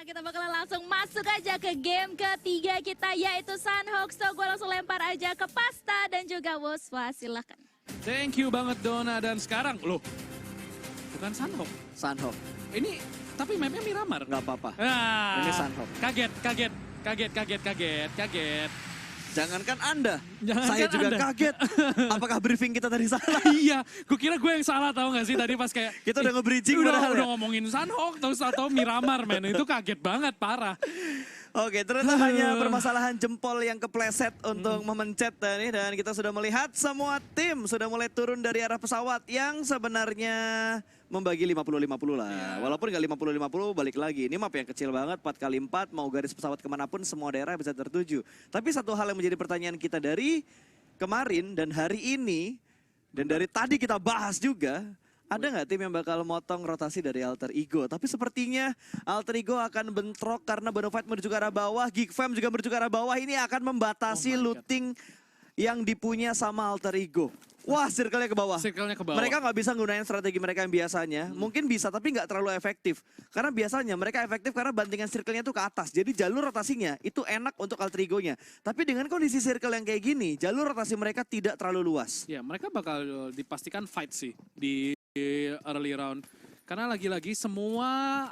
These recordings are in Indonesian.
kita bakalan langsung masuk aja ke game ketiga kita, yaitu Sunhawk. So, gue langsung lempar aja ke Pasta dan juga Woswa, silakan. Thank you banget Dona, dan sekarang loh, bukan Sunhawk. Sunhawk. Ini tapi mapnya Miramar. Nggak apa-apa. Ah, Ini Sunhawk. Kaget. Jangankan Anda, Jangankan saya juga Anda. kaget. Apakah briefing kita tadi salah? Iya, gue kira gue yang salah, tahu gak sih tadi pas kayak Kita udah nge-bridging udah padahal ya? ngomongin Sunhawk atau Miramar, men. Itu kaget banget, parah. Oke, ternyata hanya permasalahan jempol yang kepleset untuk memencet tadi. Dan kita sudah melihat semua tim sudah mulai turun dari arah pesawat yang sebenarnya membagi 50-50 lah. Walaupun nggak 50-50, balik lagi. Ini map yang kecil banget, 4x4, mau garis pesawat kemanapun semua daerah bisa tertuju. Tapi satu hal yang menjadi pertanyaan kita dari kemarin dan hari ini, dan dari tadi kita bahas juga, ada nggak tim yang bakal motong rotasi dari Alter Ego? Tapi sepertinya Alter Ego akan bentrok karena Bonafide menuju ke arah bawah, Geekfam juga menuju ke arah bawah. Ini akan membatasi looting yang dipunya sama Alter Ego. Wah, circle-nya ke bawah. Circle-nya ke bawah. Mereka nggak bisa nggunain strategi mereka yang biasanya. Mungkin bisa, tapi nggak terlalu efektif. Karena biasanya mereka efektif karena bantingan circle-nya tuh ke atas. Jadi jalur rotasinya itu enak untuk Alter Ego-nya. Tapi dengan kondisi circle yang kayak gini, jalur rotasi mereka tidak terlalu luas. Ya, mereka bakal dipastikan fight sih di early round. Karena lagi-lagi semua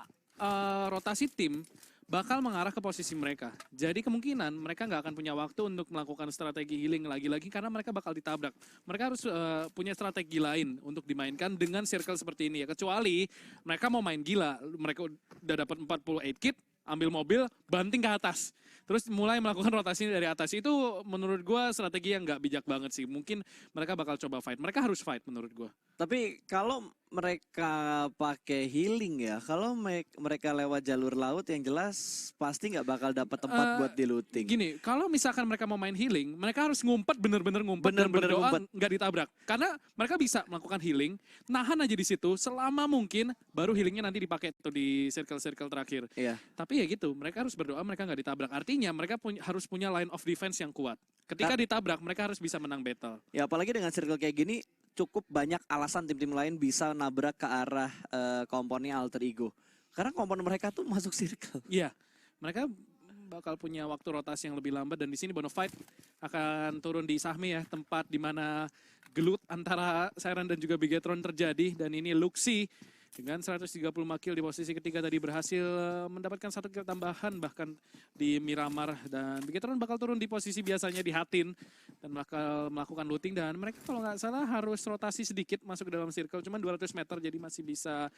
rotasi tim bakal mengarah ke posisi mereka. Jadi kemungkinan mereka nggak akan punya waktu untuk melakukan strategi healing lagi-lagi karena mereka bakal ditabrak. Mereka harus punya strategi lain untuk dimainkan dengan circle seperti ini ya. Kecuali mereka mau main gila, mereka udah dapat 48 kit, ambil mobil, banting ke atas. Terus mulai melakukan rotasi dari atas. Itu menurut gue strategi yang nggak bijak banget sih. Mungkin mereka bakal coba fight. Mereka harus fight menurut gue. Tapi kalau mereka pakai healing ya, kalau mereka lewat jalur laut yang jelas pasti nggak bakal dapat tempat buat di looting. Gini, kalau misalkan mereka mau main healing, mereka harus ngumpet, bener-bener ngumpet dan berdoa nggak ditabrak. Karena mereka bisa melakukan healing, nahan aja di situ selama mungkin, baru healingnya nanti dipakai tuh di circle-circle terakhir. Iya. Tapi ya gitu, mereka harus berdoa mereka nggak ditabrak. Artinya mereka harus punya line of defense yang kuat. Ketika ditabrak, mereka harus bisa menang battle. Ya apalagi dengan circle kayak gini, cukup banyak alasan tim-tim lain bisa nabrak ke arah komponnya Alter Ego. Karena kompon mereka tuh masuk circle. Iya, mereka bakal punya waktu rotasi yang lebih lambat dan di sini Bonafide akan turun di Sahmi ya, tempat di mana gelut antara Siren dan juga Bigetron terjadi, dan ini Luxi dengan 135 kill di posisi ketiga tadi berhasil mendapatkan 1 kill tambahan bahkan di Miramar, dan Bigetron bakal turun di posisi biasanya di Hatin dan bakal melakukan looting, dan mereka kalau nggak salah harus rotasi sedikit masuk ke dalam circle, cuman 200 meter jadi masih bisa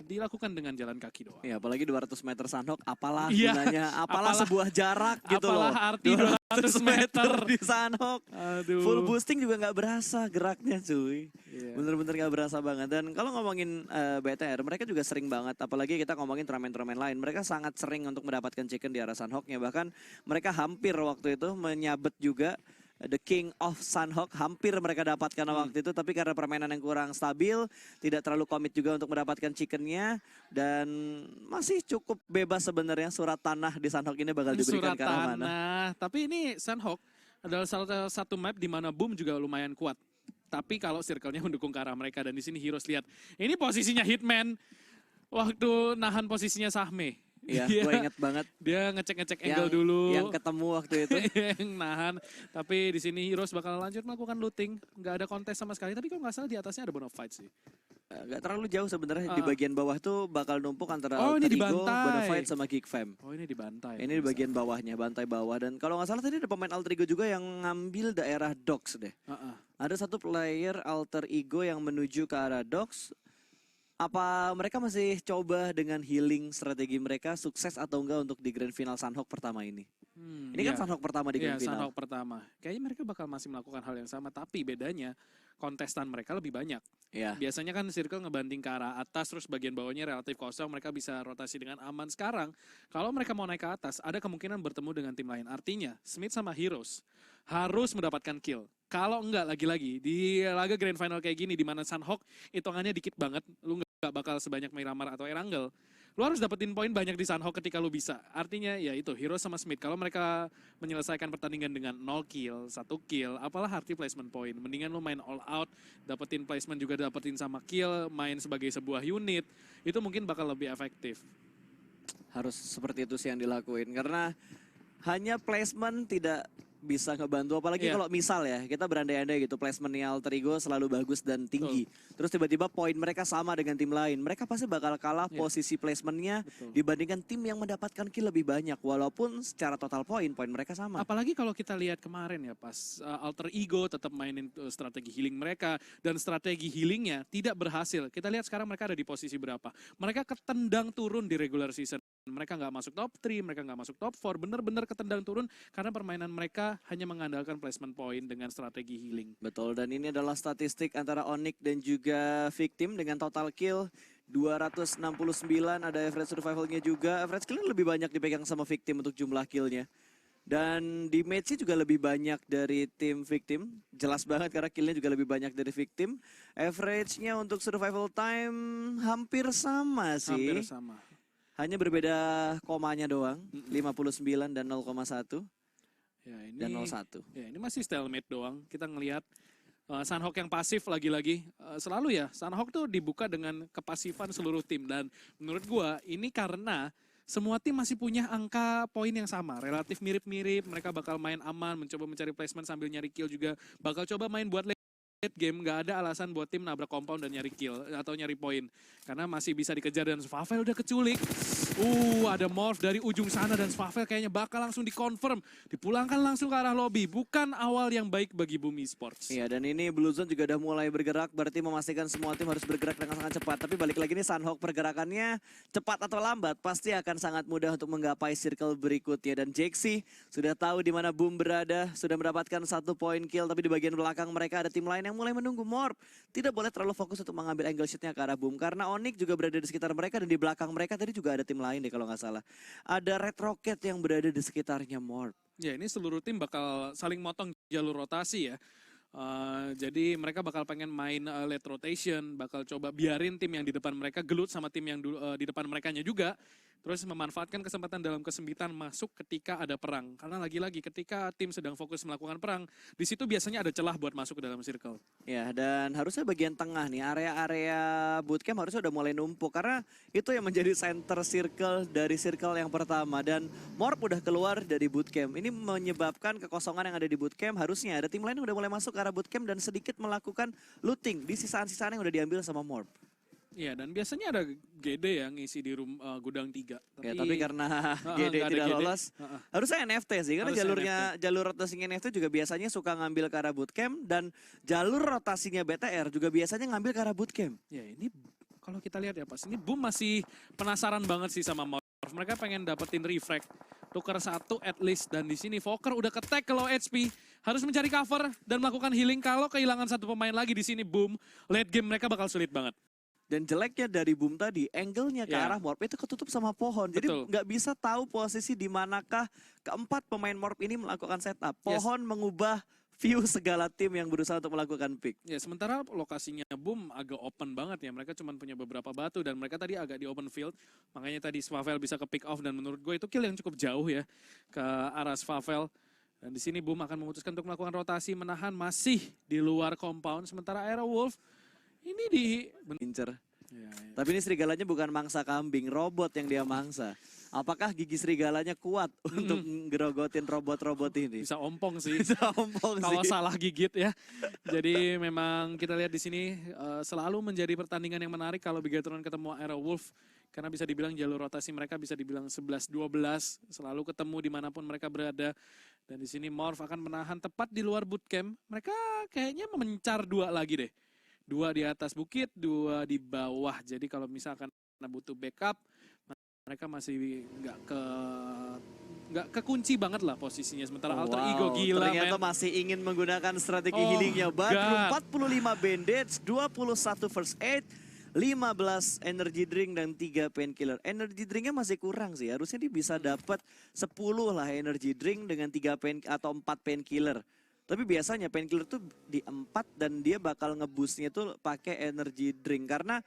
dilakukan dengan jalan kaki doang. Ya apalagi 200 meter Sunhawk, apalah Iya, gunanya, apalah sebuah jarak gitu loh. Apalah arti 200 meter di Sunhawk. Aduh. Full boosting juga nggak berasa geraknya cuy. Iya. Bener-bener nggak berasa banget. Dan kalau ngomongin BTR, mereka juga sering banget, apalagi kita ngomongin turnamen-turnamen lain, mereka sangat sering untuk mendapatkan chicken di arah Sunhawknya. Bahkan mereka hampir waktu itu menyabet juga The King of Sunhawk, hampir mereka dapatkan waktu itu, tapi karena permainan yang kurang stabil, tidak terlalu komit juga untuk mendapatkan chickennya, dan masih cukup bebas sebenarnya. Surat tanah di Sunhawk ini bakal diberikan ke arah mana. Tapi ini Sunhawk adalah salah satu map di mana Boom juga lumayan kuat. Tapi kalau circle-nya mendukung ke arah mereka, dan di sini Heroes lihat, ini posisinya Hitman waktu nahan posisinya Sahme. Iya, gue inget banget. Dia ngecek angle dulu. Yang ketemu waktu itu. Yang nahan. Tapi di sini Heroes bakal lanjut melakukan looting. Nggak ada kontes sama sekali. Tapi kalau nggak salah di atasnya ada Bonafide sih. Gak terlalu jauh sebenarnya. Di bagian bawah tuh bakal numpuk antara ini Alter Ego, dibantai. Bonafide sama Geekfam. Oh, ini dibantai. Ini di bagian bawahnya, bantai bawah. Dan kalau nggak salah tadi ada pemain Alter Ego juga yang ngambil daerah Docks deh. Ada satu player Alter Ego yang menuju ke arah Docks. Apa mereka masih coba dengan healing strategi mereka, sukses atau enggak untuk di Grand Final Sunhawk pertama ini? Ini kan Sunhawk pertama di Grand Final. Sunhawk pertama. Kayaknya mereka bakal masih melakukan hal yang sama, tapi bedanya kontestan mereka lebih banyak. Iya. Biasanya kan circle ngebanting ke arah atas, terus bagian bawahnya relatif kosong, mereka bisa rotasi dengan aman. Sekarang, kalau mereka mau naik ke atas, ada kemungkinan bertemu dengan tim lain. Artinya, Smith sama Heroes harus mendapatkan kill. Kalau enggak, lagi-lagi, di laga Grand Final kayak gini, di mana Sunhawk hitungannya dikit banget, lu nggak bakal sebanyak Miramar atau Erangel. Lu harus dapetin poin banyak di Sunhawk ketika lu bisa. Artinya ya itu, Heroes sama Smith. Kalau mereka menyelesaikan pertandingan dengan 0 kill, 1 kill, apalah arti placement point. Mendingan lu main all out, dapetin placement juga dapetin sama kill, main sebagai sebuah unit. Itu mungkin bakal lebih efektif. harus seperti itu sih yang dilakuin. Karena hanya placement tidak bisa ngebantu. Apalagi Iya. kalau misal ya, kita berandai-andai gitu, placementnya Alter Ego selalu bagus dan tinggi. Terus tiba-tiba poin mereka sama dengan tim lain. Mereka pasti bakal kalah Iya. posisi placementnya Betul. dibandingkan tim yang mendapatkan kill lebih banyak. Walaupun secara total poin mereka sama. Apalagi kalau kita lihat kemarin ya pas Alter Ego tetap mainin strategi healing mereka dan strategi healingnya tidak berhasil. Kita lihat sekarang mereka ada di posisi berapa. Mereka ketendang turun di regular season. Mereka nggak masuk top 3, mereka nggak masuk top 4. Bener-bener ketendang turun karena permainan mereka hanya mengandalkan placement point dengan strategi healing. Betul, dan ini adalah statistik antara Onyx dan juga Victim dengan total kill 269, ada average survivalnya juga. Average kill lebih banyak dipegang sama Victim untuk jumlah killnya. Dan damage-nya juga lebih banyak dari tim Victim. Jelas banget karena killnya juga lebih banyak dari Victim. Average-nya untuk survival time hampir sama sih. Hampir sama. Hanya berbeda komanya doang, 59 dan 0,1 Ya, ini, dan 01. Ya, ini masih stalemate doang. Kita ngelihat Sunhawk yang pasif lagi-lagi. Selalu ya, Sunhawk tuh dibuka dengan kepasifan seluruh tim. Dan menurut gua ini karena semua tim masih punya angka poin yang sama. Relatif mirip-mirip, mereka bakal main aman, mencoba mencari placement sambil nyari kill juga. Bakal coba main buat late game, nggak ada alasan buat tim nabrak compound dan nyari kill atau nyari poin. Karena masih bisa dikejar dan Swavel udah keculik. Ada morph dari ujung sana dan Swavel kayaknya bakal langsung dikonfirm. Dipulangkan langsung ke arah lobby. Bukan awal yang baik bagi Bumi Sports. Iya, dan ini Blue Zone juga udah mulai bergerak, berarti memastikan semua tim harus bergerak dengan sangat cepat. Tapi balik lagi nih, Sunhawk pergerakannya cepat atau lambat pasti akan sangat mudah untuk menggapai circle berikutnya. Dan Jaxi sudah tahu di mana Boom berada, sudah mendapatkan 1 poin kill. Tapi di bagian belakang mereka ada tim lain yang mulai menunggu Morph. Tidak boleh terlalu fokus untuk mengambil angle shootnya ke arah Boom, karena Onyx juga berada di sekitar mereka dan di belakang mereka tadi juga ada tim lain deh kalau nggak salah. Ada Red Rocket yang berada di sekitarnya Morph. Ya, ini seluruh tim bakal saling motong jalur rotasi ya. Jadi mereka bakal pengen main late rotation, bakal coba biarin tim yang di depan mereka gelut sama tim yang di depan merekanya juga. Terus memanfaatkan kesempatan dalam kesempitan masuk ketika ada perang. Karena lagi-lagi ketika tim sedang fokus melakukan perang, di situ biasanya ada celah buat masuk ke dalam circle. Ya, dan harusnya bagian tengah nih, area-area bootcamp harusnya udah mulai numpuk. Karena itu yang menjadi center circle dari circle yang pertama. Dan Morph udah keluar dari bootcamp. Ini menyebabkan kekosongan yang ada di bootcamp. Harusnya ada tim lain yang udah mulai masuk ke arah bootcamp dan sedikit melakukan looting di sisaan-sisaan yang udah diambil sama Morph. Iya, dan biasanya ada GD yang ngisi di gudang 3. Ya, tapi karena GD nggak ada tidak GD. lolos, harusnya NFT sih. Karena Harusnya jalur rotasinya NFT juga biasanya suka ngambil ke arah bootcamp. Dan jalur rotasinya BTR juga biasanya ngambil ke arah bootcamp. Ya, ini kalau kita lihat ya pas ini Boom masih penasaran banget sih sama Morph. Mereka pengen dapetin refract, tuker 1 at least. Dan di sini Fokker udah ke-tag ke low HP, harus mencari cover dan melakukan healing. Kalau kehilangan 1 pemain lagi di sini Boom, late game mereka bakal sulit banget. Dan jeleknya dari Boom tadi, angle-nya ke Ya. arah Morph itu ketutup sama pohon. Jadi Betul. nggak bisa tahu posisi di manakah keempat pemain Morph ini melakukan setup. Pohon mengubah view segala tim yang berusaha untuk melakukan pick. Ya, sementara lokasinya Boom agak open banget ya. Mereka cuma punya beberapa batu dan mereka tadi agak di open field. Makanya tadi Swavel bisa ke pick off dan menurut gue itu kill yang cukup jauh ya ke arah Swavel. Dan di sini Boom akan memutuskan untuk melakukan rotasi, menahan masih di luar compound. Sementara Aerowolf ini di... Incer. Ya, ya. Tapi ini serigalanya bukan mangsa kambing, robot yang dia mangsa. Apakah gigi serigalanya kuat untuk ngerogotin robot-robot ini? Bisa ompong sih. Bisa ompong Kalau sih. salah gigit ya. Jadi memang kita lihat di sini selalu menjadi pertandingan yang menarik kalau Bigatron ketemu Aerowolf. Karena bisa dibilang jalur rotasi mereka bisa dibilang 11-12. Selalu ketemu dimanapun mereka berada. Dan di sini Morph akan menahan tepat di luar bootcamp. Mereka kayaknya mencar 2 lagi deh. 2 di atas bukit, 2 di bawah. Jadi kalau misalkan butuh backup, mereka masih nggak kekunci banget lah posisinya. Sementara Alter Ego gila ternyata men. masih ingin menggunakan strategi Oh, healingnya. Badru God. 45 bandage, 21 first aid, 15 energy drink dan 3 painkiller. Energy drinknya masih kurang sih. Harusnya dia bisa dapat 10 lah energy drink dengan 3 atau 4 painkiller. Tapi biasanya painkiller tuh di 4 dan dia bakal nge-boostnya tuh pakai energy drink. Karena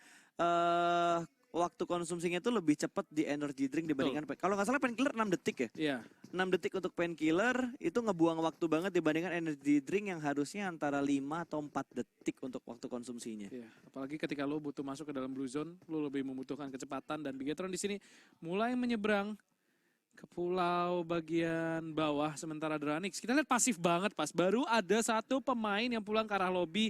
waktu konsumsinya itu lebih cepat di energy drink dibandingkan kalau nggak salah painkiller 6 detik ya. Iya. 6 detik untuk painkiller itu ngebuang waktu banget dibandingkan energy drink yang harusnya antara 5 atau 4 detik untuk waktu konsumsinya. Iya, apalagi ketika lo butuh masuk ke dalam blue zone, lo lebih membutuhkan kecepatan dan Bigetron di sini mulai menyeberang ke pulau bagian bawah sementara Dranix. Kita lihat pasif banget pas baru ada satu pemain yang pulang ke arah lobby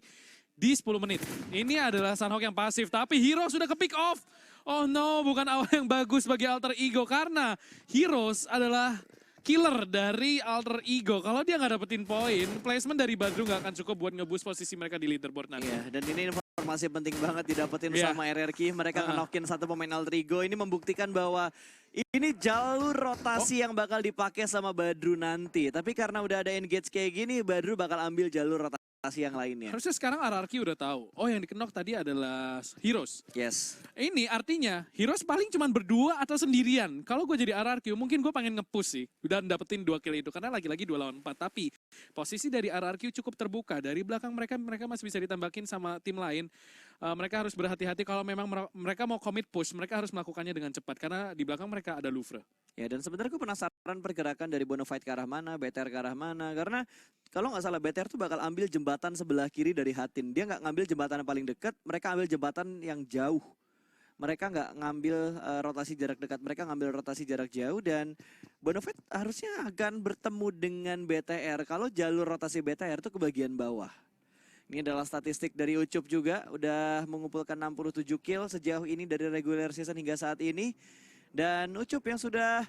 di 10 menit. Ini adalah Sunhawk yang pasif tapi Hero sudah ke pick off. Oh no, bukan awal yang bagus bagi Alter Ego karena Heroes adalah killer dari Alter Ego. Kalau dia nggak dapetin poin, placement dari Badru nggak akan cukup buat nge-boost posisi mereka di leaderboard nanti. Iya, dan ini informasi penting banget didapetin sama RRQ. Mereka ngenokin satu pemain Alter Ego. Ini membuktikan bahwa ini jalur rotasi yang bakal dipakai sama Badru nanti. Tapi karena udah ada engage kayak gini, Badru bakal ambil jalur rotasi yang lainnya. Harusnya sekarang RRQ udah tahu. Oh, yang dikenok tadi adalah Heroes. Yes. Ini artinya Heroes paling cuma berdua atau sendirian. Kalau gue jadi RRQ mungkin gue pengen nge-push sih. Udah dapetin 2 kill itu karena lagi-lagi 2 lawan 4. Tapi posisi dari RRQ cukup terbuka. Dari belakang mereka masih bisa ditambakin sama tim lain. Mereka harus berhati-hati kalau memang mereka mau commit push. Mereka harus melakukannya dengan cepat karena di belakang mereka ada Louvre. Ya, dan sebenarnya gue penasaran pergerakan dari Bonafide ke arah mana, BTR ke arah mana. Karena kalau nggak salah BTR tuh bakal ambil jembatan sebelah kiri dari Hatin. Dia nggak ngambil jembatan yang paling dekat, mereka ambil jembatan yang jauh. Mereka nggak ngambil rotasi jarak dekat, mereka ngambil rotasi jarak jauh. Dan Bonafide harusnya akan bertemu dengan BTR. Kalau jalur rotasi BTR itu ke bagian bawah. Ini adalah statistik dari Ucup juga, udah mengumpulkan 67 kill sejauh ini dari regular season hingga saat ini. Dan Ucup yang sudah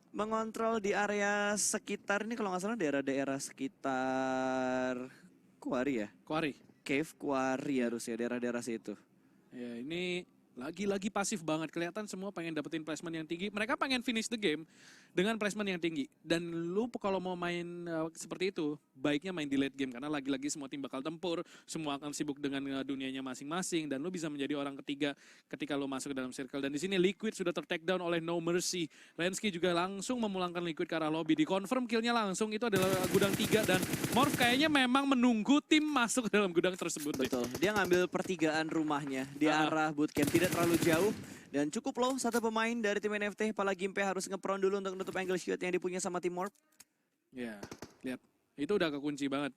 mengontrol di area sekitar ini kalau nggak salah daerah-daerah sekitar Quarry ya? Quarry. Cave Quarry harusnya, daerah-daerah situ. Ya, ini lagi-lagi pasif banget. Kelihatan semua pengen dapetin placement yang tinggi. Mereka pengen finish the game dengan placement yang tinggi. Dan lu kalau mau main seperti itu, baiknya main di late game. Karena lagi-lagi semua tim bakal tempur. Semua akan sibuk dengan dunianya masing-masing. Dan lu bisa menjadi orang ketiga ketika lu masuk ke dalam circle. Dan di sini Liquid sudah ter-take down oleh No Mercy. Lenski juga langsung memulangkan Liquid ke arah lobby. Di-confirm killnya langsung. Itu adalah gudang 3. Dan Morph kayaknya memang menunggu tim masuk ke dalam gudang tersebut. Betul. Dia ngambil pertigaan rumahnya di arah bootcamp. Tidak terlalu jauh. Dan cukup loh satu pemain dari tim NFT. Apalagi Impe harus nge-prone dulu untuk nutup angle shoot yang dipunya sama tim Morph. Ya, lihat. Itu udah kekunci banget.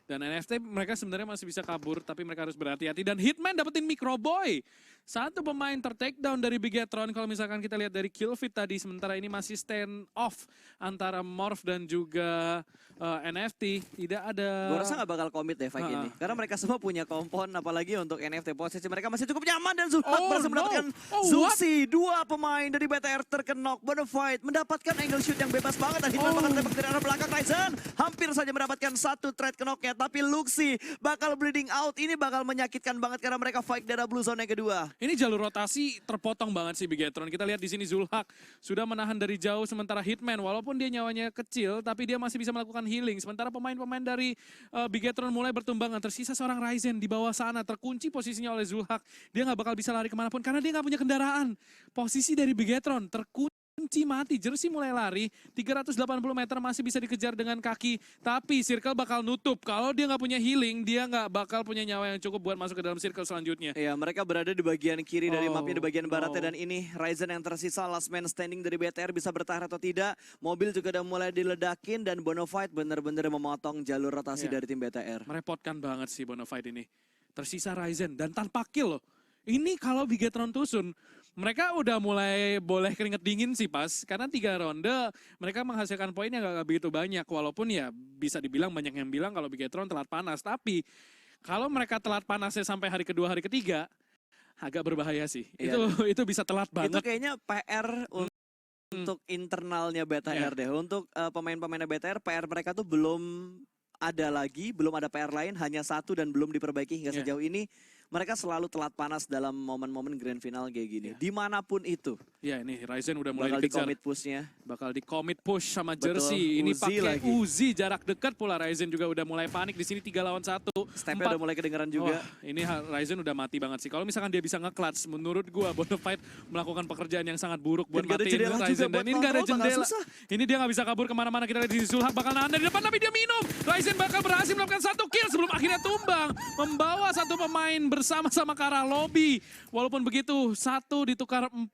Dan NFT mereka sebenarnya masih bisa kabur, tapi mereka harus berhati-hati. Dan Hitman dapetin Microboy. Satu pemain ter-take down dari Bigetron. Kalau misalkan kita lihat dari kill feed tadi, sementara ini masih stand off antara Morph dan juga NFT. Tidak ada... Gue rasa gak bakal komit deh fight ini. Karena mereka semua punya kompon, apalagi untuk NFT. Posisi mereka masih cukup nyaman dan Zulhak berhasil mendapatkan Zuxi. 2 pemain dari BTR terkenok. Bonafide mendapatkan angle shoot yang bebas banget. Dan Hitman bakal tembak dari arah belakang. Ryzen hampir saja mendapatkan satu trade kenoknya. Tapi Luxi bakal bleeding out. Ini bakal menyakitkan banget karena mereka fight dari blue zone yang kedua. Ini jalur rotasi terpotong banget sih Bigetron. Kita lihat di sini Zulhak sudah menahan dari jauh, sementara Hitman walaupun dia nyawanya kecil tapi dia masih bisa melakukan healing. Sementara pemain-pemain dari Bigetron mulai bertumbangan. Tersisa seorang Ryzen di bawah sana, terkunci posisinya oleh Zulhak. Dia nggak bakal bisa lari kemanapun karena dia nggak punya kendaraan. Posisi dari Bigetron terkunci mati, Jersey mulai lari, 380 meter masih bisa dikejar dengan kaki, tapi circle bakal nutup. Kalau dia nggak punya healing, dia nggak bakal punya nyawa yang cukup buat masuk ke dalam circle selanjutnya. Iya, mereka berada di bagian kiri dari mapnya, di bagian baratnya, dan ini Ryzen yang tersisa, last man standing dari BTR, bisa bertahan atau tidak. Mobil juga udah mulai diledakin, dan Bonafide bener-bener memotong jalur rotasi dari tim BTR. Merepotkan banget sih Bonafide ini. Tersisa Ryzen, dan tanpa kill loh. Ini kalau Bigetron tusun, mereka udah mulai boleh keringet dingin sih pas. Karena 3 ronde mereka menghasilkan poin yang gak begitu banyak. Walaupun ya bisa dibilang banyak yang bilang kalau Bigetron telat panas. Tapi kalau mereka telat panasnya sampai hari kedua, hari ketiga, agak berbahaya sih. Iya, itu bisa telat banget. Itu kayaknya PR untuk internalnya BTR deh. Untuk pemain-pemainnya BTR, PR mereka tuh belum ada lagi, belum ada PR lain, hanya satu dan belum diperbaiki hingga sejauh ini. Mereka selalu telat panas dalam momen-momen grand final kayak gini. Dimanapun itu. Ya ini Ryzen udah mulai bakal dikejar. Di-commit pushnya. Bakal di-commit push sama Jersey. Ini pakai Uzi jarak dekat pula. Ryzen juga udah mulai panik. Di sini 3 lawan 1. Stepnya udah mulai kedengeran juga. Ini Ryzen udah mati banget sih. Kalau misalkan dia bisa nge-clutch, menurut gua Bonafide melakukan pekerjaan yang sangat buruk buat matiin Ryzen. Dan ini gak ada jendela. Ini dia gak bisa kabur kemana-mana. Kita lihat di Zulhak bakal nahan dari depan, tapi dia minum. Ryzen bakal berhasil melakukan 1 kill sebelum akhirnya tumbang. Membawa 1 pemain bersama-sama ke arah lobby. Walaupun begitu, 1 ditukar 4.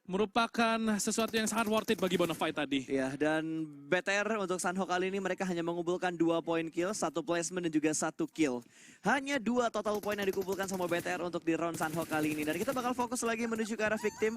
Merupakan sesuatu yang sangat worth it bagi Bonafide tadi. Ya, dan BTR untuk Sanhok kali ini mereka hanya mengumpulkan 2 poin kill, 1 placement dan juga 1 kill. Hanya 2 total poin yang dikumpulkan sama BTR untuk di round Sanhok kali ini. Dan kita bakal fokus lagi menuju ke arah victim.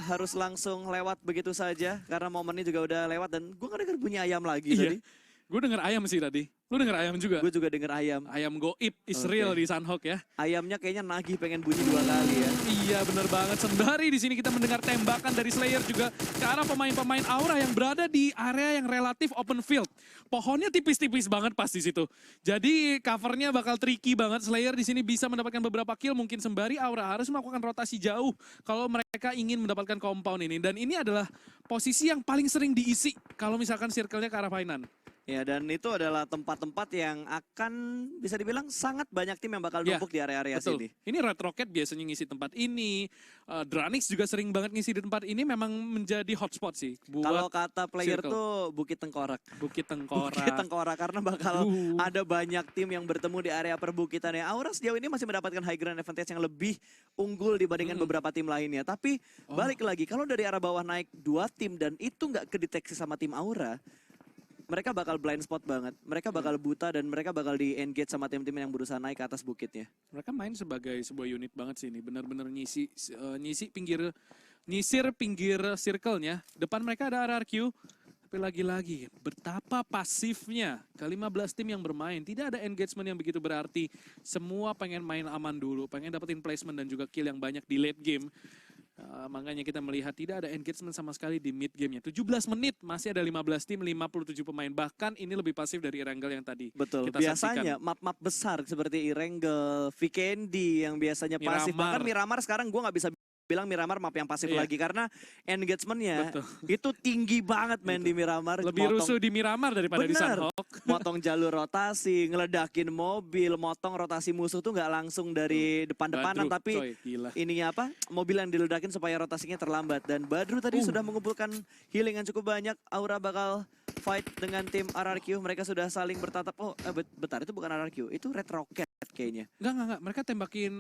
Harus langsung lewat begitu saja karena momennya juga udah lewat dan gue gak denger bunyi ayam lagi tadi. Gue denger ayam sih tadi. Lu denger ayam juga? Gue juga denger ayam. Ayam goib is real di Sanhok ya. Ayamnya kayaknya nagih pengen bunyi 2 kali ya. Iya bener banget. Sembari di sini kita mendengar tembakan dari Slayer juga ke arah pemain-pemain Aura yang berada di area yang relatif open field. Pohonnya tipis-tipis banget pas di situ. Jadi covernya bakal tricky banget. Slayer di sini bisa mendapatkan beberapa kill. Mungkin sembari Aura harus melakukan rotasi jauh kalau mereka ingin mendapatkan compound ini. Dan ini adalah posisi yang paling sering diisi kalau misalkan circle-nya ke arah Painan. Ya, dan itu adalah tempat-tempat yang akan bisa dibilang sangat banyak tim yang bakal numpuk di area-area sini. Ini Red Rocket biasanya ngisi tempat ini. Dranix juga sering banget ngisi di tempat ini, memang menjadi hotspot sih. Kalau kata player circle. tuh Bukit Tengkorak. Bukit Tengkorak. Bukit Tengkorak, karena bakal ada banyak tim yang bertemu di area perbukitannya. Aura sejauh ini masih mendapatkan high ground advantage yang lebih unggul dibandingkan beberapa tim lainnya. Tapi balik lagi, kalau dari arah bawah naik 2 tim dan itu nggak kedeteksi sama tim Aura, mereka bakal blind spot banget. Mereka bakal buta dan mereka bakal di-engage sama tim-tim yang berusaha naik ke atas bukitnya. Mereka main sebagai sebuah unit banget sih ini. Benar-benar nyisir pinggir circle-nya. Depan mereka ada RRQ. Tapi lagi-lagi betapa pasifnya ke-15 tim yang bermain. Tidak ada engagement yang begitu berarti. Semua pengen main aman dulu. Pengen dapetin placement dan juga kill yang banyak di late game. Makanya kita melihat tidak ada engagement sama sekali di mid gamenya. 17 menit masih ada 15 tim, 57 pemain. Bahkan ini lebih pasif dari Erangel yang tadi. Betul, kita biasanya map-map besar seperti Erangel, Vikendi yang biasanya pasif. Miramar. Bahkan Miramar sekarang gue nggak bisa bilang Miramar map yang pasif lagi karena engagementnya itu tinggi banget main di Miramar. Lebih rusuh di Miramar daripada di Sanhok. Motong jalur rotasi, ngeledakin mobil, motong rotasi musuh tuh nggak langsung dari depan-depanan tapi ininya apa? Mobil yang diledakin supaya rotasinya terlambat. Dan Badru tadi sudah mengumpulkan healing yang cukup banyak. Aura bakal fight dengan tim RRQ. Mereka sudah saling bertatap. Oh, bentar, itu bukan RRQ, itu Red Rocket kayaknya. Enggak. Mereka tembakin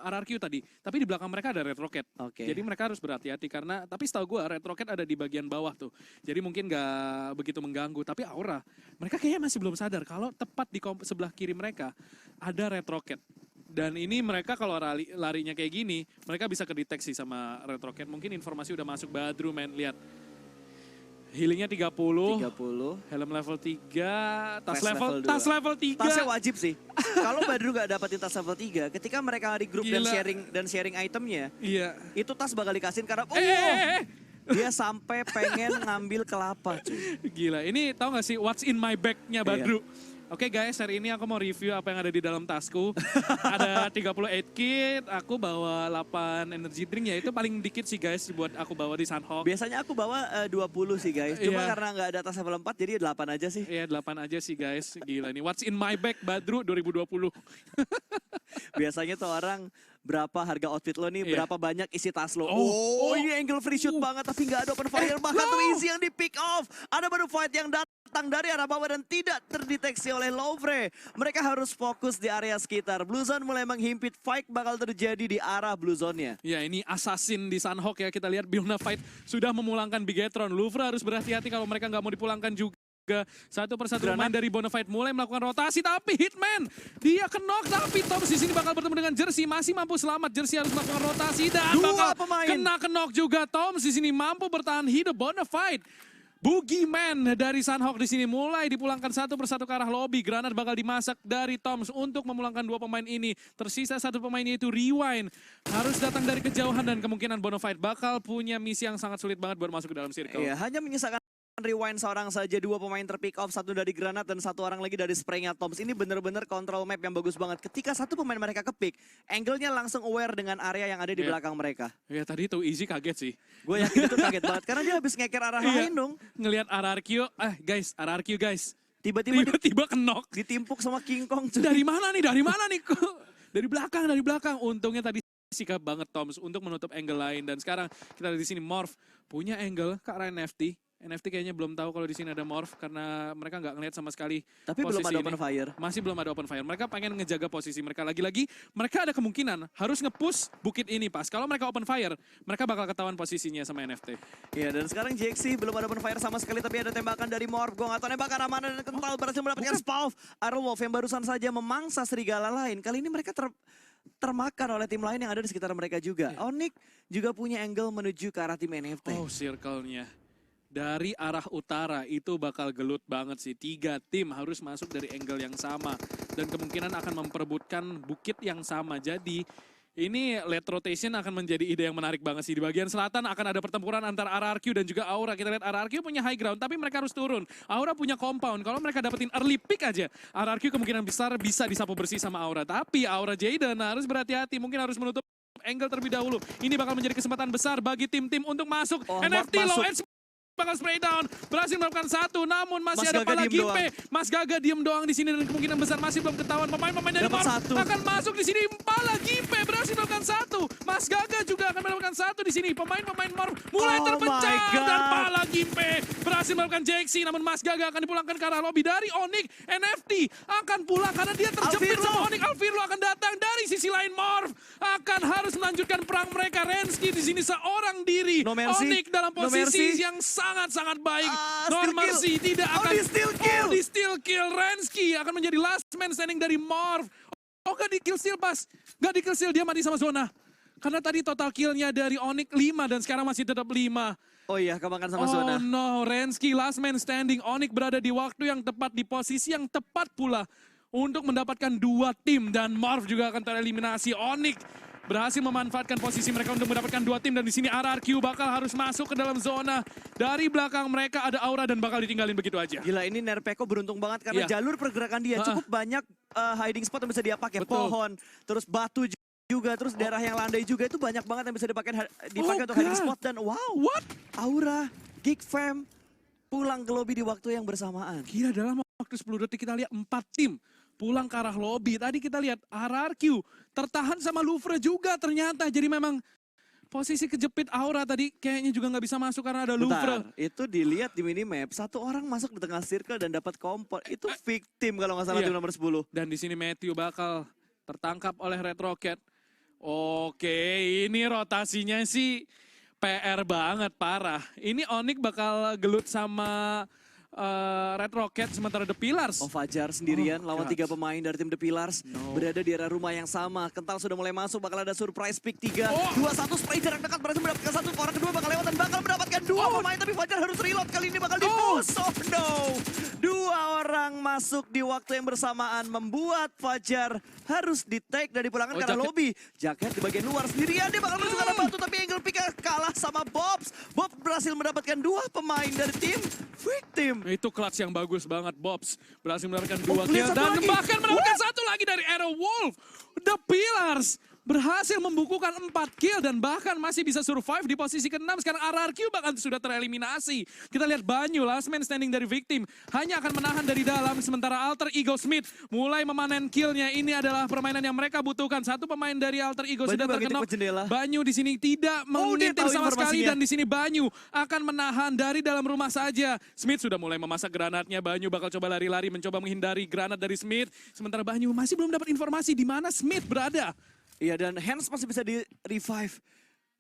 RRQ tadi. Tapi di belakang mereka ada Red Rocket. Jadi mereka harus berhati-hati karena, tapi setahu gue Red Rocket ada di bagian bawah tuh. Jadi mungkin nggak begitu mengganggu. Tapi Aura, mereka kayaknya masih belum sadar kalau tepat di sebelah kiri mereka ada Red Rocket. Dan ini mereka kalau larinya kayak gini, mereka bisa kedeteksi sama Red Rocket. Mungkin informasi udah masuk. Badru men, lihat. Healingnya 30, helm level 3, tas level 3. Tasnya wajib sih. Kalau Badru gak dapetin tas level 3, ketika mereka di grup dan sharing itemnya, itu tas bakal dikasihin karena dia sampai pengen ngambil kelapa cuy. Gila, ini tau gak sih what's in my bag-nya Badru? Oke guys, hari ini aku mau review apa yang ada di dalam tasku. Ada 38 kit, aku bawa 8 energy drink ya. Itu paling dikit sih guys buat aku bawa di Sanhok. Biasanya aku bawa 20 sih guys. Cuma karena nggak ada tas level 4 jadi 8 aja sih. Iya 8 aja sih guys. Gila nih, what's in my bag Badru 2020. Biasanya tuh orang berapa harga outfit lo nih, berapa banyak isi tas lo. Oh ini angle free shoot banget tapi nggak ada open fire. Bahkan tuh easy yang di pick off. Ada baru fight yang datang dari arah bawah dan tidak terdeteksi oleh Lovre. Mereka harus fokus di area sekitar. Blue Zone mulai menghimpit, fight bakal terjadi di arah Blue Zone-nya. Ya ini assassin di Sanhok ya, kita lihat Bonafide sudah memulangkan Bigetron. Lovre harus berhati-hati kalau mereka nggak mau dipulangkan juga. Satu persatu pemain dari Bonafide mulai melakukan rotasi, tapi Hitman dia knock, tapi Toms di sini bakal bertemu dengan Jersey, masih mampu selamat. Jersey harus melakukan rotasi dan bakal kena knock juga. Toms di sini mampu bertahan hidup. Bonafide, Boogeyman dari Sanhok di sini mulai dipulangkan satu persatu ke arah lobby. Granat bakal dimasak dari Toms untuk memulangkan 2 pemain ini. Tersisa 1 pemain yaitu Rewind. Harus datang dari kejauhan dan kemungkinan Bonafide bakal punya misi yang sangat sulit banget buat masuk ke dalam circle. Iya, hanya menyisakan Rewind seorang saja, 2 pemain terpick off, 1 dari Granat dan 1 orang lagi dari spraynya Toms. Ini bener-bener kontrol map yang bagus banget. Ketika 1 pemain mereka kepick, angle-nya langsung aware dengan area yang ada di belakang mereka. Ya tadi tuh Easy kaget sih. Gue yakin itu kaget banget karena dia habis ngeker arah lain dong. Ngelihat RRQ, RRQ guys. Tiba-tiba kenok. Ditimpuk sama King Kong. Dari mana nih? Dari belakang. Untungnya tadi sikap banget Toms untuk menutup angle lain. Dan sekarang kita di sini Morph punya angle ke arah NFT. NFT kayaknya belum tahu kalau di sini ada Morph karena mereka nggak ngelihat sama sekali. Tapi belum posisi ada ini. open fire. Masih belum ada open fire. Mereka pengen ngejaga posisi mereka. Lagi-lagi mereka ada kemungkinan harus nge-push bukit ini pas. Kalau mereka open fire, mereka bakal ketahuan posisinya sama NFT. Iya, dan sekarang JXC belum ada open fire sama sekali, tapi ada tembakan dari Morph. Gue nggak tahu nembakan amanah dan kental berhasil mendapatkan Spalv. Aerowolf yang barusan saja memangsa serigala lain. Kali ini mereka termakan oleh tim lain yang ada di sekitar mereka juga. Onyx juga punya angle menuju ke arah tim NFT. Oh, circle-nya. Dari arah utara itu bakal gelut banget sih. 3 tim harus masuk dari angle yang sama. Dan kemungkinan akan memperebutkan bukit yang sama. Jadi ini late rotation akan menjadi ide yang menarik banget sih. Di bagian selatan akan ada pertempuran antara RRQ dan juga Aura. Kita lihat RRQ punya high ground, tapi mereka harus turun. Aura punya compound. Kalau mereka dapetin early pick aja, RRQ kemungkinan besar bisa disapu bersih sama Aura. Tapi Aura Jayden harus berhati-hati. Mungkin harus menutup angle terlebih dahulu. Ini bakal menjadi kesempatan besar bagi tim-tim untuk masuk. NFT low edge bakal spray down, berhasil melakukan 1, namun masih ada pala Gimpe. Mas Gaga diem doang di sini dan kemungkinan besar masih belum ketahuan pemain-pemain dari Morph akan masuk di sini. Pala Gimpe berhasil melakukan 1, Mas Gaga juga akan melakukan 1 di sini. Pemain-pemain Morph mulai terpecah dan pala Gimpe berhasil melakukan JXC, namun Mas Gaga akan dipulangkan ke arah lobby dari Onyx. NFT akan pulang karena dia terjepit sama Onyx. Alvirlo akan datang dari sisi lain. Morph akan harus melanjutkan perang mereka. Rensky di sini seorang diri. Onyx dalam posisi yang sangat-sangat baik. Mercy tidak akan di steal kill. Rensky akan menjadi last man standing dari Morph. Oh, gak di kill steal pas. Gak di kill steal, dia mati sama zona. Karena tadi total killnya dari Onyx 5 dan sekarang masih tetap 5. Oh iya, kemakan sama zona. Oh no, Rensky last man standing. Onyx berada di waktu yang tepat, di posisi yang tepat pula untuk mendapatkan 2 tim dan Morph juga akan tereliminasi. Onyx berhasil memanfaatkan posisi mereka untuk mendapatkan 2 tim dan di sini RRQ bakal harus masuk ke dalam zona. Dari belakang mereka ada Aura dan bakal ditinggalin begitu aja. Gila, ini Nerpeko beruntung banget karena jalur pergerakan dia cukup banyak hiding spot yang bisa dia pakai. Pohon, terus batu juga, terus daerah yang landai juga, itu banyak banget yang bisa dipakai untuk hiding spot. Dan wow, Aura, Geek Fam pulang ke lobby di waktu yang bersamaan. Gila, dalam waktu 10 detik kita lihat 4 tim pulang ke arah lobby. Tadi kita lihat RRQ tertahan sama Louvre juga ternyata. Jadi memang posisi kejepit Aura tadi kayaknya juga nggak bisa masuk karena ada Louvre. Itu dilihat di minimap, 1 orang masuk di tengah circle dan dapat kompor. Itu victim kalau nggak salah tim nomor 10. Dan di sini Matthew bakal tertangkap oleh Red Rocket. Oke, ini rotasinya sih PR banget, parah. Ini Onyx bakal gelut sama Red Rocket sementara The Pillars. Oh, Fajar sendirian lawan 3 pemain dari tim The Pillars. Berada di area rumah yang sama. Kental sudah mulai masuk, bakal ada surprise pick 3. 2-1 spray jarak dekat berhasil mendapatkan 1. Orang kedua bakal lewat dan bakal mendapatkan 2 pemain. Tapi Fajar harus reload, kali ini bakal di-push. Oh no. 2 orang masuk di waktu yang bersamaan membuat Fajar harus di-take dan dipulangkan ke arah lobby. Jaket di bagian luar sendirian, dia bakal menuju ke arah batu, tapi angle pick kalah sama Bobs. Bob berhasil mendapatkan 2 pemain dari tim victim. Itu clutch yang bagus banget, Bobs. Berhasil mendapatkan 2 kill dan bahkan mendapatkan 1 lagi dari Aerowolf. The Pillars berhasil membukukan 4 kill dan bahkan masih bisa survive di posisi ke-6. Sekarang RRQ bahkan sudah tereliminasi. Kita lihat Banyu, last man standing dari victim. Hanya akan menahan dari dalam, sementara Alter Ego Smith mulai memanen killnya. Ini adalah permainan yang mereka butuhkan. 1 pemain dari Alter Ego sudah terkenok. Banyu di sini tidak mengintip sama sekali dan di sini Banyu akan menahan dari dalam rumah saja. Smith sudah mulai memasak granatnya. Banyu bakal coba lari-lari mencoba menghindari granat dari Smith. Sementara Banyu masih belum dapat informasi di mana Smith berada. Iya, dan Hans masih bisa di-revive.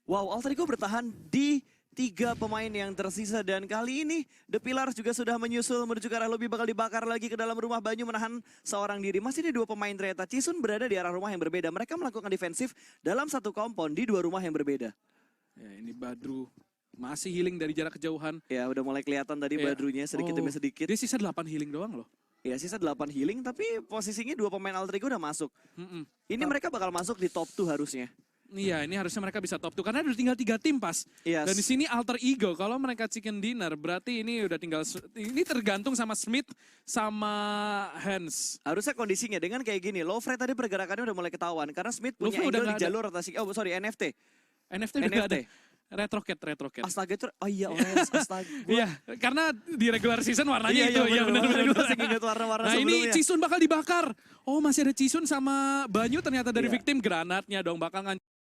Wow, Alter Ego bertahan di 3 pemain yang tersisa. Dan kali ini The Pillars juga sudah menyusul menuju ke arah lobby, bakal dibakar lagi ke dalam rumah. Banyu menahan seorang diri. Masih ada 2 pemain ternyata. Cisun berada di arah rumah yang berbeda. Mereka melakukan defensif dalam 1 kompon di 2 rumah yang berbeda. Ya, ini Badru masih healing dari jarak kejauhan. Ya, udah mulai kelihatan tadi Badrunya sedikit demi sedikit. Dia sisa 8 healing doang loh. Ya, sisa 8 healing, tapi posisinya 2 pemain Alter Ego udah masuk. Ini mereka bakal masuk di top 2 harusnya. Iya, ini harusnya mereka bisa top 2 karena udah tinggal 3 tim pas. Yes. Dan di sini Alter Ego, kalau mereka chicken dinner berarti ini udah tinggal, ini tergantung sama Smith sama Hans. Harusnya kondisinya dengan kayak gini, Louvre tadi pergerakannya udah mulai ketahuan karena Smith punya angle di jalur rotasi. Oh sorry, NFT udah gak ada. Red Rocket. Astaga itu, oh iya OS, astaga. Iya, karena di regular season warnanya itu. Iya benar-benar. Warna-warna Nah sebelumnya. ini Cisun bakal dibakar. Oh masih ada Cisun sama Banyu ternyata dari victim. Granatnya dong bakal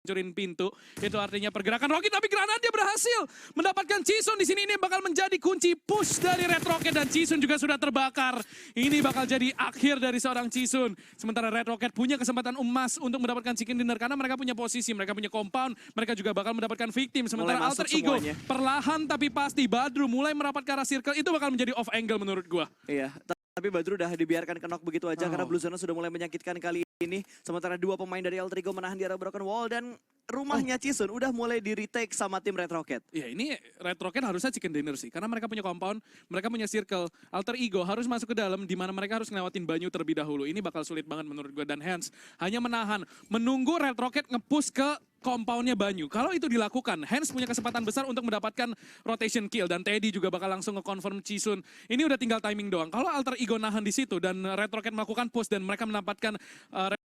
hancurin pintu. Itu artinya pergerakan Rocky, tapi Granatnya berhasil mendapatkan Chisun di sini. Ini bakal menjadi kunci push dari Red Rocket dan Chisun juga sudah terbakar. Ini bakal jadi akhir dari seorang Chisun. Sementara Red Rocket punya kesempatan emas untuk mendapatkan chicken dinner karena mereka punya posisi, mereka punya compound, mereka juga bakal mendapatkan victim. Sementara Mulai Alter masuk Ego semuanya. perlahan tapi pasti Badru mulai merapat ke arah circle, itu bakal menjadi off angle menurut gua. Iya, tapi Badru udah dibiarkan ke knock begitu aja karena Oh. Blue Zone sudah mulai menyakitkan kali ini. Sementara dua pemain dari Alter Ego menahan di arah Broken Wall dan rumahnya Chisun udah mulai di retake sama tim Red Rocket. Ya ini Red Rocket harusnya chicken dinner sih, karena mereka punya compound, mereka punya circle. Alter Ego harus masuk ke dalam, di mana mereka harus ngelewatin Banyu terlebih dahulu. Ini bakal sulit banget menurut gue, dan Hans hanya menahan, menunggu Red Rocket nge-push ke compoundnya Banyu. Kalau itu dilakukan, Hans punya kesempatan besar untuk mendapatkan rotation kill, dan Teddy juga bakal langsung nge-confirm Chisun. Ini udah tinggal timing doang. Kalau Alter Ego nahan di situ dan Red Rocket melakukan push dan mereka mendapatkan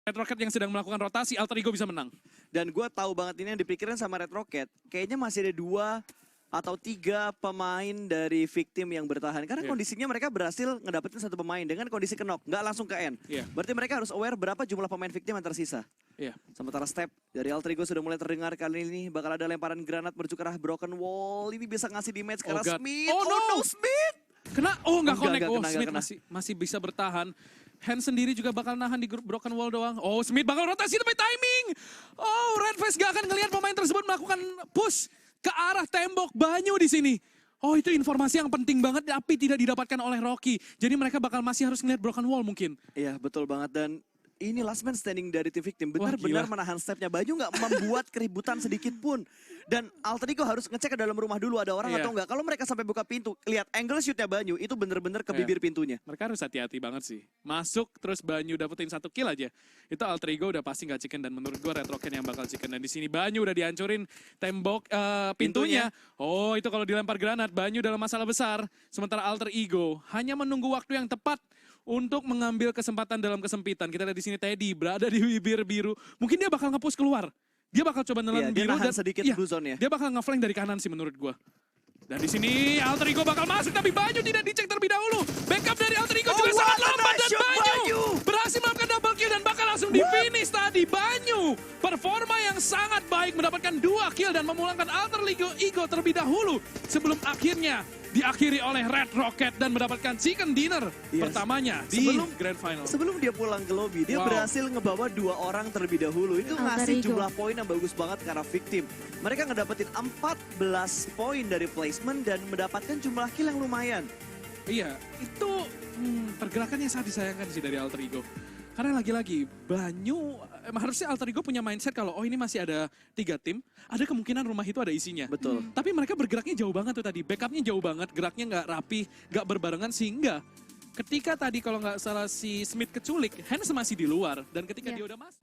Red Rocket yang sedang melakukan rotasi, Alter Ego bisa menang. Dan gue tahu banget ini yang dipikirin sama Red Rocket. Kayaknya masih ada 2 atau 3 pemain dari victim yang bertahan. Karena Iya. kondisinya mereka berhasil ngedapetin 1 pemain dengan kondisi knock, nggak langsung ke end. Iya. Berarti mereka harus aware berapa jumlah pemain victim yang tersisa. Iya. Sementara step dari Alter Ego sudah mulai terdengar kali ini. Bakal ada lemparan granat menuju ke arah Broken Wall. Ini bisa ngasih damage ke Oh, arah God. Smith. Oh, no. Smith! Kena, oh nggak connect. Nggak Oh, kena, Smith nggak kena. masih bisa bertahan. Hans sendiri juga bakal nahan di Broken Wall doang. Oh, Smith bakal rotasi tapi timing. Oh, Red Face gak akan ngelihat pemain tersebut melakukan push ke arah tembok Banyu di sini. Oh, itu informasi yang penting banget tapi tidak didapatkan oleh Rocky. Jadi mereka bakal masih harus ngelihat Broken Wall mungkin. Iya, betul banget. Dan ini last man standing dari tim victim. Wah, Benar-benar gila. menahan stepnya. Banyu nggak membuat keributan sedikit pun. Dan Alter Ego harus ngecek ke dalam rumah dulu ada orang Iya. atau enggak. Kalau mereka sampai buka pintu, lihat angle shootnya Banyu, itu benar-benar ke Iya. bibir pintunya. Mereka harus hati-hati banget sih. Masuk terus Banyu dapetin 1 kill aja. Itu Alter Ego udah pasti nggak chicken, dan menurut gua Red Rocket yang bakal chicken. Dan di sini Banyu udah dihancurin tembok pintunya. Oh, itu kalau dilempar granat Banyu dalam masalah besar. Sementara Alter Ego hanya menunggu waktu yang tepat untuk mengambil kesempatan dalam kesempitan. Kita lihat di sini Teddy berada di bibir biru. Mungkin dia bakal nge-push keluar. Dia bakal coba Iya, nelen dia biru nahan dan sedikit iya, blue zone-nya. dia bakal nge-flank dari kanan sih menurut gua. Dan di sini Alter Ego bakal masuk tapi Banyu tidak dicek terlebih dahulu. Backup dari Alter Ego juga Oh, sangat what a lambat nice dan shot, Banyu Banyu. berhasil melakukan double kill dan bakal langsung di finish tadi. Banyu performa yang sangat baik mendapatkan 2 kill dan memulangkan Alter Ego terlebih dahulu sebelum akhirnya diakhiri oleh Red Rocket dan mendapatkan chicken dinner Yes. pertamanya di Sebelum- Grand Final. Sebelum dia pulang ke lobby, dia Wow. berhasil ngebawa 2 orang terlebih dahulu. Itu Alter ngasih Ego. jumlah poin yang bagus banget ke arah victim. Mereka ngedapetin 14 poin dari placement dan mendapatkan jumlah kill yang lumayan. Iya, itu pergerakannya sangat disayangkan sih dari Alter Ego. Karena lagi-lagi Banyu, harusnya Alter Ego punya mindset kalau ini masih ada 3 tim, ada kemungkinan rumah itu ada isinya. Betul. Tapi mereka bergeraknya jauh banget tuh tadi, backupnya jauh banget, geraknya nggak rapi, nggak berbarengan sehingga ketika tadi kalau nggak salah si Smith keculik, Hans masih di luar dan ketika Iya. dia udah masuk.